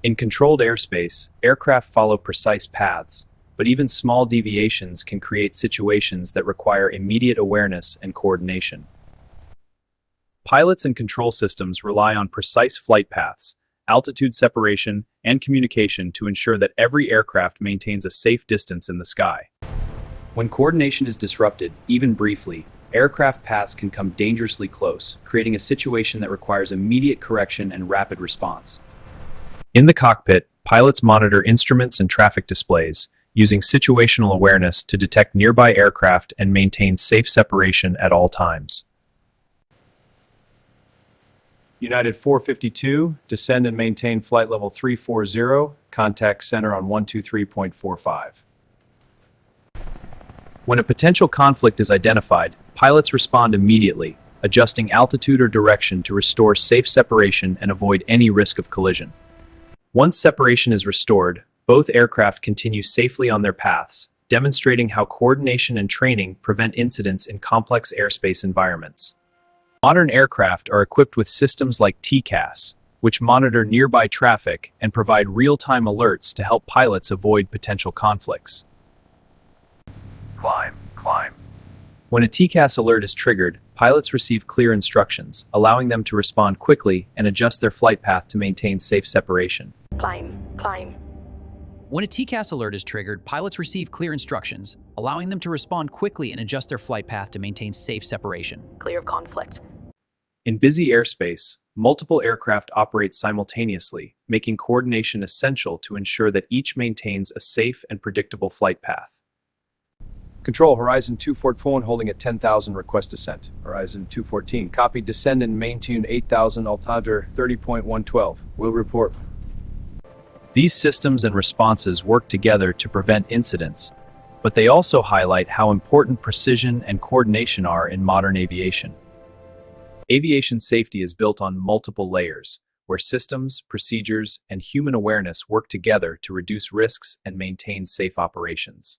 In controlled airspace, aircraft follow precise paths, but even small deviations can create situations that require immediate awareness and coordination. Pilots and control systems rely on precise flight paths, altitude separation, and communication to ensure that every aircraft maintains a safe distance in the sky. When coordination is disrupted, even briefly, aircraft paths can come dangerously close, creating a situation that requires immediate correction and rapid response. In the cockpit, pilots monitor instruments and traffic displays, using situational awareness to detect nearby aircraft and maintain safe separation at all times. United 452, descend and maintain flight level 340, contact center on 123.45. When a potential conflict is identified, pilots respond immediately, adjusting altitude or direction to restore safe separation and avoid any risk of collision. Once separation is restored, both aircraft continue safely on their paths, demonstrating how coordination and training prevent incidents in complex airspace environments. Modern aircraft are equipped with systems like TCAS, which monitor nearby traffic and provide real-time alerts to help pilots avoid potential conflicts. Climb. When a TCAS alert is triggered, pilots receive clear instructions, allowing them to respond quickly and adjust their flight path to maintain safe separation. Climb. When a TCAS alert is triggered, pilots receive clear instructions, allowing them to respond quickly and adjust their flight path to maintain safe separation. Clear of conflict. In busy airspace, multiple aircraft operate simultaneously, making coordination essential to ensure that each maintains a safe and predictable flight path. Control, Horizon 214 holding at 10,000, request descent. Horizon 214, copy, descend and maintain 8,000, altimeter 30.112. Will report. These systems and responses work together to prevent incidents, but they also highlight how important precision and coordination are in modern aviation. Aviation safety is built on multiple layers, where systems, procedures, and human awareness work together to reduce risks and maintain safe operations.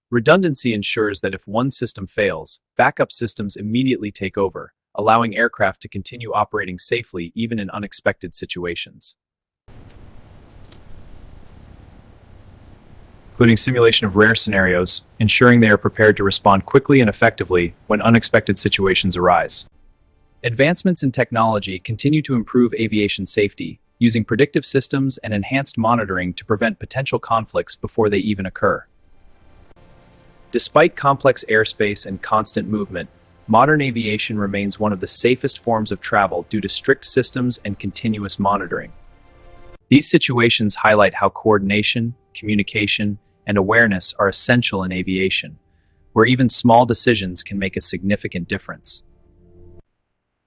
Redundancy ensures that if one system fails, backup systems immediately take over, allowing aircraft to continue operating safely even in unexpected situations. Including simulation of rare scenarios, ensuring they are prepared to respond quickly and effectively when unexpected situations arise. Advancements in technology continue to improve aviation safety, using predictive systems and enhanced monitoring to prevent potential conflicts before they even occur. Despite complex airspace and constant movement, modern aviation remains one of the safest forms of travel due to strict systems and continuous monitoring. These situations highlight how coordination, communication, and awareness are essential in aviation, where even small decisions can make a significant difference.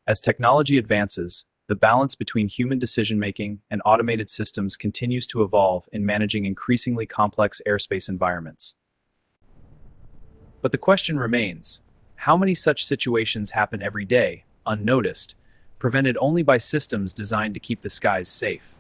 As technology advances, the balance between human decision-making and automated systems continues to evolve in managing increasingly complex airspace environments. But the question remains, how many such situations happen every day, unnoticed, prevented only by systems designed to keep the skies safe?